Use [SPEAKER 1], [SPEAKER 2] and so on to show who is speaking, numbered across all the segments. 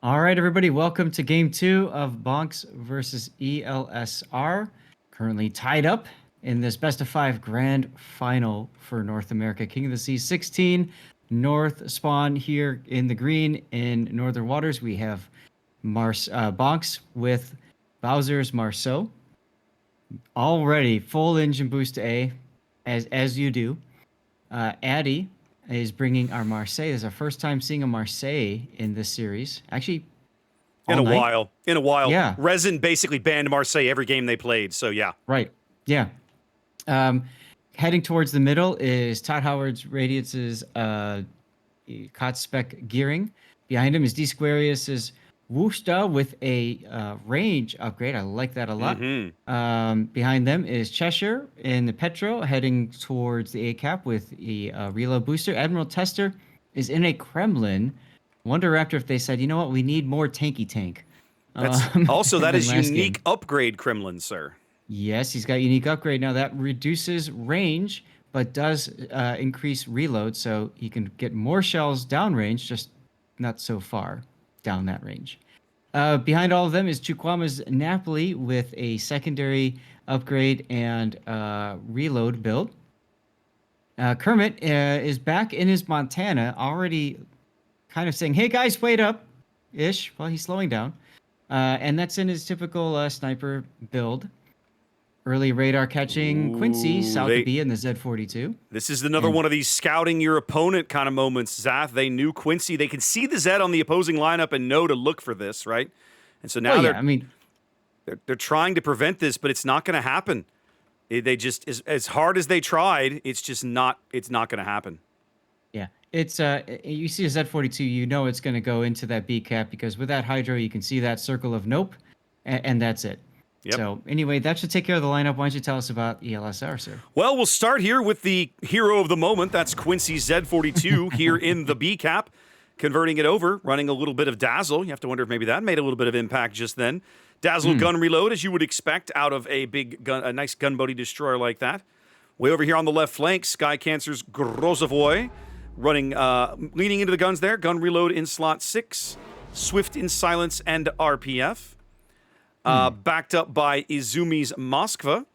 [SPEAKER 1] All right, everybody, welcome to game 2 of BONKZ versus ELSR. Currently tied up in this best of 5 grand final for North America King of the Sea 16. North spawn here in the green in Northern Waters. We have BONKZ with Bowser's Marceau. Already full engine boost to A, as you do. Addy is bringing our Marseille. This is our first time seeing a Marseille in this series. Actually,
[SPEAKER 2] In a while.
[SPEAKER 1] Yeah.
[SPEAKER 2] Resin basically banned Marseille every game they played, so yeah.
[SPEAKER 1] Right. Yeah. Heading towards the middle is Todd Howard's Radiance's Cot Spec Gearing. Behind him is D Squarius's Woosta with a range upgrade. I like that a lot. Behind them is Cheshire in the Petro heading towards the A-Cap with a reload booster. Admiral Tester is in a Kremlin. Wonder Raptor if they said, you know what, we need more tanky tank.
[SPEAKER 2] That's also, that is unique upgrade Kremlin, sir.
[SPEAKER 1] Yes, he's got unique upgrade. Now that reduces range, but does increase reload, so he can get more shells downrange, just not so far down that range. Behind all of them is Chukwama's Napoli with a secondary upgrade and reload build. Kermit is back in his Montana, already kind of saying, hey guys, wait up, ish, while he's slowing down. And that's in his typical sniper build. Early radar catching Quincy, south of B in the Z42.
[SPEAKER 2] This is another one of these scouting your opponent kind of moments, Zath. They knew Quincy. They could see the Z on the opposing lineup and know to look for this, right? And so now they're trying to prevent this, but it's not going to happen. They just, as hard as they tried, it's not going to happen.
[SPEAKER 1] Yeah, it's you see a Z42, you know it's going to go into that B cap because with that Hydro, you can see that circle of nope, and that's it. Yep. So anyway, that should take care of the lineup. Why don't you tell us about ELSR, sir?
[SPEAKER 2] Well, we'll start here with the hero of the moment. That's Quincy Z42 here in the B cap, converting it over, running a little bit of Dazzle. You have to wonder if maybe that made a little bit of impact just then. Dazzle gun reload, as you would expect out of a big gun, a nice gun buddy destroyer like that. Way over here on the left flank, Sky Cancer's Grozovoy running, leaning into the guns there. Gun reload in slot 6, Swift in silence and RPF. Backed up by Izumi's Moskva,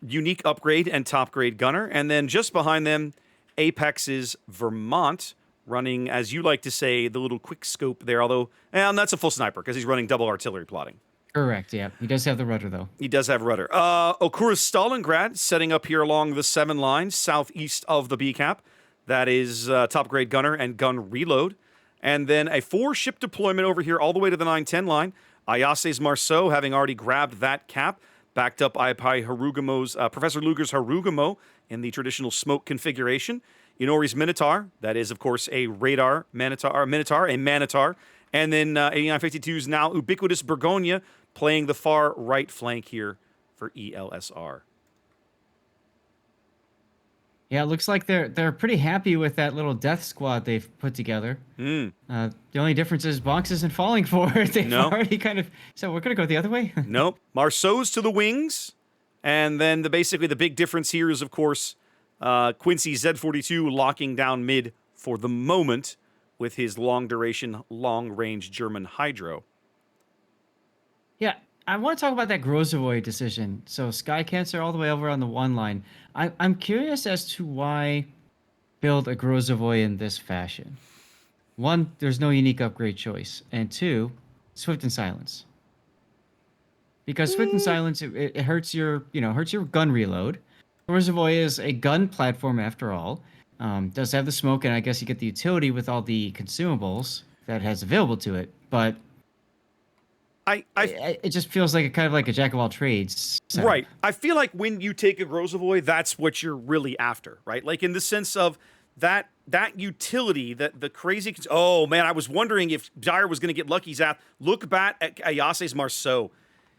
[SPEAKER 2] unique upgrade and top grade gunner. And then just behind them, Apex's Vermont, running, as you like to say, the little quick scope there. Although, that's a full sniper because he's running double artillery plotting.
[SPEAKER 1] Correct, yeah. He does have the rudder, though.
[SPEAKER 2] He does have rudder. Okura's Stalingrad setting up here along the 7 line, southeast of the B cap. That is top grade gunner and gun reload. And then a 4-ship deployment over here all the way to the 9-10 line. Ayase's Marceau, having already grabbed that cap, backed up by Harugumo's, Professor Luger's Harugumo in the traditional smoke configuration. Inori's Minotaur, that is, of course, a radar Minotaur, a Manitar. And then 8952's now ubiquitous Bergonia playing the far right flank here for ELSR.
[SPEAKER 1] Yeah, it looks like they're pretty happy with that little death squad they've put together. The only difference is BONKZ isn't falling for it. They've already kind of said, we're going to go the other way.
[SPEAKER 2] Nope. Marceau's to the wings. And then basically the big difference here is, of course, Quincy Z42 locking down mid for the moment with his long-duration, long-range German Hydro.
[SPEAKER 1] Yeah, I want to talk about that Grozovoy decision. So Sky Cancer all the way over on the 1 line. I'm curious as to why build a Grozovoy in this fashion. 1, there's no unique upgrade choice. And 2, Swift and Silence. Because Swift and Silence, it hurts your gun reload. Grozovoy is a gun platform after all. Does have the smoke, and I guess you get the utility with all the consumables that has available to it. But it just feels like kind of like a jack of all trades.
[SPEAKER 2] Right. I feel like when you take a Grozovoy, that's what you're really after, right? Like in the sense of that utility, that the crazy. Oh man, I was wondering if Dyer was going to get lucky. Zath, look back at Ayase's Marceau.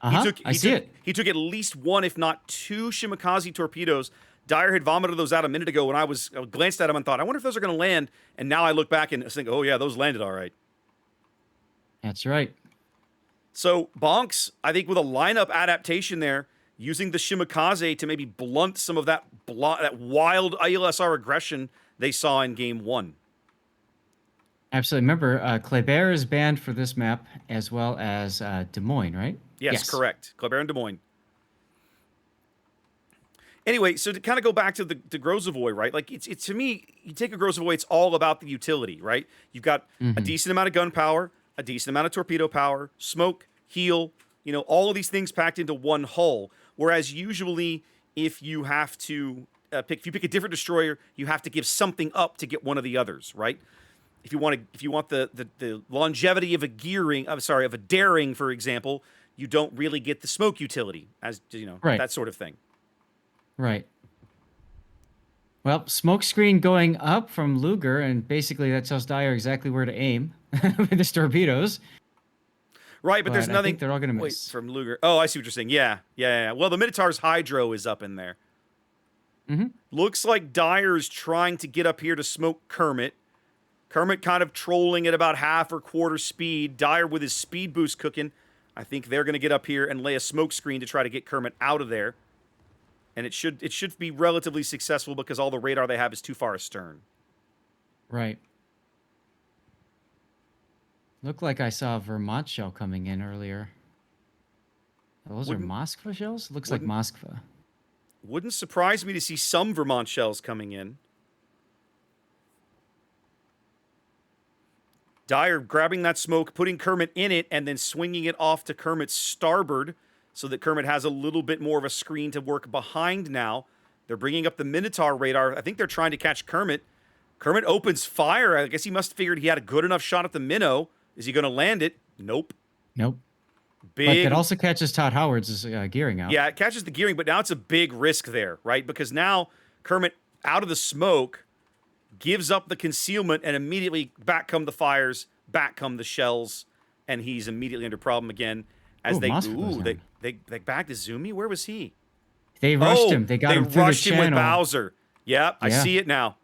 [SPEAKER 2] He took at least 1, if not 2, Shimakaze torpedoes. Dyer had vomited those out a minute ago when I glanced at them and thought, I wonder if those are going to land. And now I look back and think, oh yeah, those landed all right.
[SPEAKER 1] That's right.
[SPEAKER 2] So BONKZ, I think with a lineup adaptation there, using the Shimakaze to maybe blunt some of that wild ELSR aggression they saw in game 1.
[SPEAKER 1] Absolutely. Remember, Kleber is banned for this map, as well as Des Moines, right?
[SPEAKER 2] Yes, correct. Kleber and Des Moines. Anyway, so to kind of go back to the Grozavoy, right? Like it's to me, you take a Grozavoy, it's all about the utility, right? You've got a decent amount of gun power, a decent amount of torpedo power, smoke, heal, all of these things packed into one hull. Whereas usually, if you have to if you pick a different destroyer, you have to give something up to get one of the others, right? If you want the longevity of a of a daring, for example, you don't really get the smoke utility, as
[SPEAKER 1] Right.
[SPEAKER 2] that sort of thing.
[SPEAKER 1] Right. Well, smokescreen going up from Luger, and basically that tells Dyer exactly where to aim with his torpedoes.
[SPEAKER 2] Right, but there's
[SPEAKER 1] I
[SPEAKER 2] nothing.
[SPEAKER 1] think they're all going to miss.
[SPEAKER 2] From Luger. Oh, I see what you're saying. Yeah. Well, the Minotaur's Hydro is up in there. Looks like Dyer's trying to get up here to smoke Kermit. Kermit kind of trolling at about half or quarter speed. Dyer with his speed boost cooking. I think they're going to get up here and lay a smoke screen to try to get Kermit out of there. And it should be relatively successful because all the radar they have is too far astern.
[SPEAKER 1] Right. Looked like I saw a Vermont shell coming in earlier. Those are Moskva shells? Looks like Moskva.
[SPEAKER 2] Wouldn't surprise me to see some Vermont shells coming in. Dyer grabbing that smoke, putting Kermit in it, and then swinging it off to Kermit's starboard so that Kermit has a little bit more of a screen to work behind now. They're bringing up the Minotaur radar. I think they're trying to catch Kermit. Kermit opens fire. I guess he must have figured he had a good enough shot at the minnow. Is he going to land it? Nope.
[SPEAKER 1] But it also catches Todd Howard's gearing out.
[SPEAKER 2] Yeah, it catches the gearing, but now it's a big risk there, right? Because now Kermit, out of the smoke, gives up the concealment, and immediately back come the fires, back come the shells, and he's immediately under problem again. As they bagged Izumi. Where was he?
[SPEAKER 1] They rushed him. They got him through the channel. They rushed him with
[SPEAKER 2] Bowser. Yep, I see it now.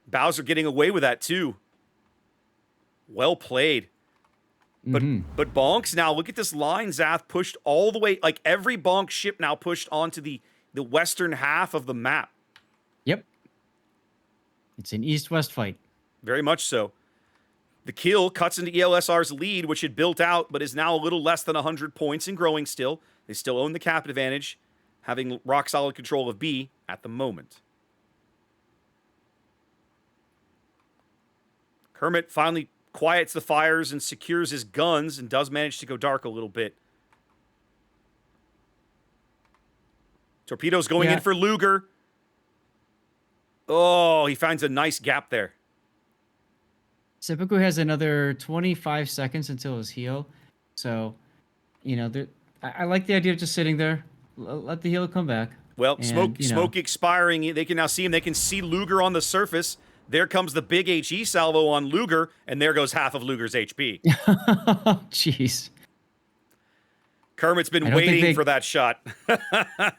[SPEAKER 2] Bowser getting away with that too. Well played. But BONKZ now, look at this line, Zath, pushed all the way, like every BONKZ ship now pushed onto the western half of the map.
[SPEAKER 1] Yep. It's an east-west fight.
[SPEAKER 2] Very much so. The kill cuts into ELSR's lead, which had built out, but is now a little less than 100 points and growing still. They still own the cap advantage, having rock-solid control of B at the moment. Kermit finally quiets the fires and secures his guns and does manage to go dark a little bit. Torpedoes going in for Luger. Oh, he finds a nice gap there.
[SPEAKER 1] Seppuku has another 25 seconds until his heal. So, I like the idea of just sitting there. Let the heal come back.
[SPEAKER 2] Well, and, smoke expiring. They can now see him. They can see Luger on the surface. There comes the big HE salvo on Luger, and there goes half of Luger's HP.
[SPEAKER 1] Jeez.
[SPEAKER 2] Kermit's been waiting for that shot.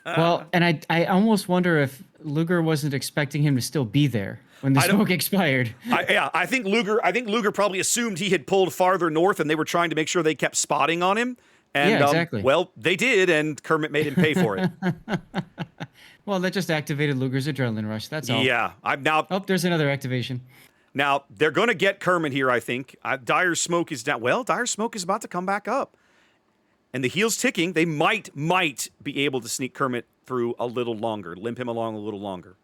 [SPEAKER 1] Well, and I almost wonder if Luger wasn't expecting him to still be there when the smoke expired.
[SPEAKER 2] I think Luger probably assumed he had pulled farther north, and they were trying to make sure they kept spotting on him. And,
[SPEAKER 1] exactly.
[SPEAKER 2] Well, they did, and Kermit made him pay for it.
[SPEAKER 1] Well, that just activated Luger's adrenaline rush. That's all.
[SPEAKER 2] Yeah. Oh,
[SPEAKER 1] there's another activation.
[SPEAKER 2] Now, they're going to get Kermit here, I think. Dyer's smoke is down. Well, Dyer's smoke is about to come back up. And the heel's ticking. They might be able to sneak Kermit through a little longer, limp him along a little longer.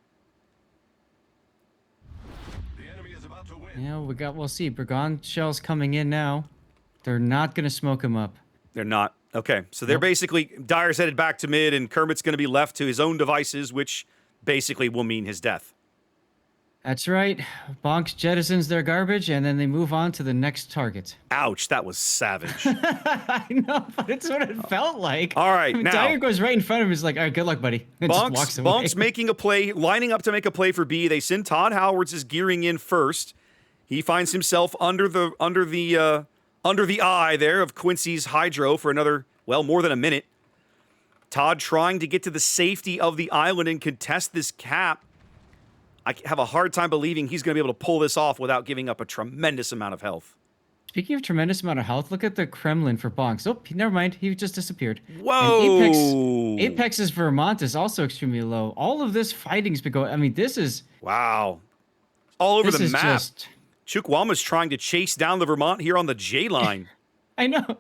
[SPEAKER 3] The enemy is about to win.
[SPEAKER 1] Yeah, we'll see. Brigand shells coming in now. They're not going to smoke him up.
[SPEAKER 2] They're not. Okay, so they're basically, Dyer's headed back to mid, and Kermit's going to be left to his own devices, which basically will mean his death.
[SPEAKER 1] That's right. BONKZ jettisons their garbage, and then they move on to the next target.
[SPEAKER 2] Ouch, that was savage.
[SPEAKER 1] I know, but it's what it felt like.
[SPEAKER 2] All right, now.
[SPEAKER 1] Dyer goes right in front of him. He's like, all right, good luck, buddy. And just walks away.
[SPEAKER 2] BONKZ making a play, lining up to make a play for B. They send Todd Howard's is gearing in first. He finds himself under the eye there of Quincy's Hydro for another, more than a minute. Todd trying to get to the safety of the island and contest this cap. I have a hard time believing he's going to be able to pull this off without giving up a tremendous amount of health.
[SPEAKER 1] Speaking of tremendous amount of health, look at the Kremlin for BONKZ. Oh, never mind. He just disappeared.
[SPEAKER 2] Whoa!
[SPEAKER 1] And Apex's Vermont is also extremely low. All of this fighting's been going. I mean, this is...
[SPEAKER 2] Wow. All over the map. Chukwuama's trying to chase down the Vermont here on the J line.
[SPEAKER 1] I know.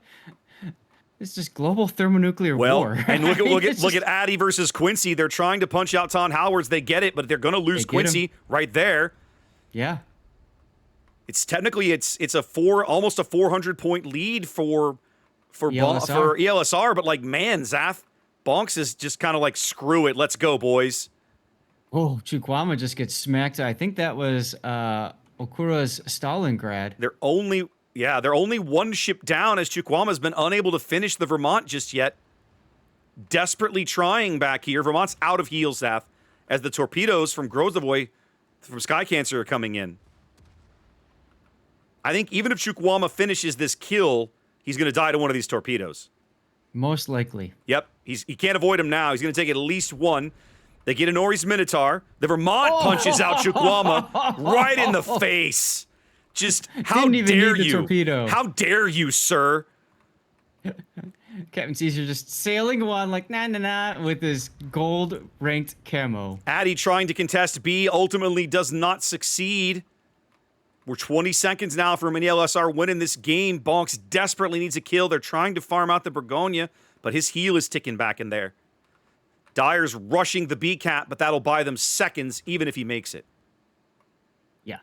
[SPEAKER 1] It's just global thermonuclear
[SPEAKER 2] Well,
[SPEAKER 1] war.
[SPEAKER 2] and look
[SPEAKER 1] I mean,
[SPEAKER 2] at look at Addy versus Quincy. They're trying to punch out Ton Howards. They get it, but they're going to lose
[SPEAKER 1] They get
[SPEAKER 2] Quincy right there.
[SPEAKER 1] Yeah.
[SPEAKER 2] It's technically it's a almost a 400-point lead for
[SPEAKER 1] ELSR.
[SPEAKER 2] for ELSR, but like man, Zath BONKZ is just kind of like screw it, let's go, boys.
[SPEAKER 1] Oh, Chukwuama just gets smacked. I think that was Okura's Stalingrad.
[SPEAKER 2] They're only one ship down as Chukwuama's been unable to finish the Vermont just yet. Desperately trying back here. Vermont's out of heals, Zath, as the torpedoes from Grozovoy from Sky Cancer are coming in. I think even if Chukwuama finishes this kill, he's going to die to one of these torpedoes.
[SPEAKER 1] Most likely.
[SPEAKER 2] Yep, he can't avoid him now. He's going to take at least one. They get an Ori's Minotaur. The Vermont punches out Chukwuama right in the face. Just how
[SPEAKER 1] Didn't even
[SPEAKER 2] dare
[SPEAKER 1] need the
[SPEAKER 2] you?
[SPEAKER 1] torpedo.
[SPEAKER 2] How dare you, sir?
[SPEAKER 1] Captain Caesar just sailing on like nah with his gold ranked camo.
[SPEAKER 2] Addy trying to contest B ultimately does not succeed. We're 20 seconds now from an ELSR winning this game. BONKZ desperately needs a kill. They're trying to farm out the Burgonia, but his heal is ticking back in there. Dyer's rushing the B-cap, but that'll buy them seconds, even if he makes it.
[SPEAKER 1] Yeah.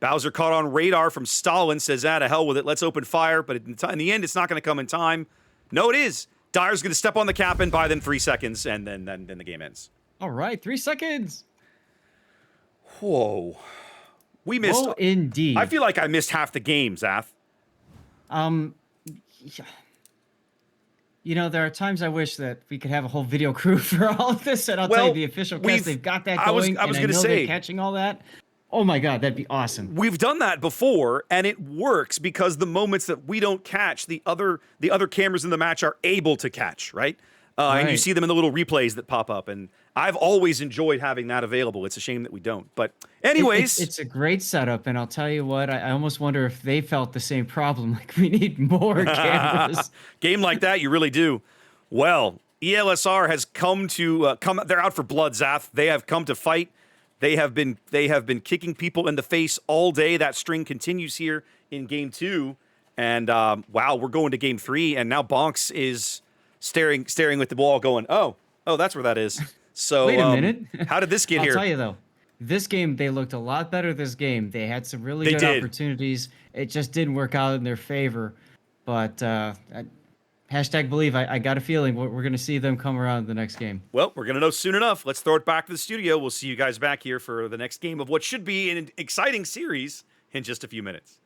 [SPEAKER 2] Bowser caught on radar from Stalin, says, to hell with it, let's open fire, but in the end, it's not going to come in time. No, it is. Dyer's going to step on the cap and buy them 3 seconds, and then the game ends.
[SPEAKER 1] All right, 3 seconds.
[SPEAKER 2] Whoa. We missed...
[SPEAKER 1] Oh, indeed.
[SPEAKER 2] I feel like I missed half the game, Zath.
[SPEAKER 1] Yeah. You know, there are times I wish that we could have a whole video crew for all of this, and I'll tell you, the official cast, they've got that going,
[SPEAKER 2] I was
[SPEAKER 1] and
[SPEAKER 2] going to
[SPEAKER 1] know
[SPEAKER 2] say,
[SPEAKER 1] they're catching all that. Oh my God, that'd be awesome.
[SPEAKER 2] We've done that before, and it works because the moments that we don't catch, the other cameras in the match are able to catch, right? And you see them in the little replays that pop up, and I've always enjoyed having that available. It's a shame that we don't. But anyways...
[SPEAKER 1] It's a great setup, and I'll tell you what, I almost wonder if they felt the same problem. Like, we need more cameras.
[SPEAKER 2] Game like that, you really do. Well, ELSR has come to... they're out for blood, Zath. They have come to fight. They have been kicking people in the face all day. That string continues here in Game 2. And, wow, we're going to Game 3, and now BONKZ is... staring at the wall going, oh, that's where that is. So
[SPEAKER 1] wait a minute.
[SPEAKER 2] How did this get here?
[SPEAKER 1] I'll tell you, though. This game, they looked a lot better this game. They had some really good opportunities. It just didn't work out in their favor. But hashtag believe, I got a feeling we're going to see them come around the next game.
[SPEAKER 2] Well, we're going to know soon enough. Let's throw it back to the studio. We'll see you guys back here for the next game of what should be an exciting series in just a few minutes.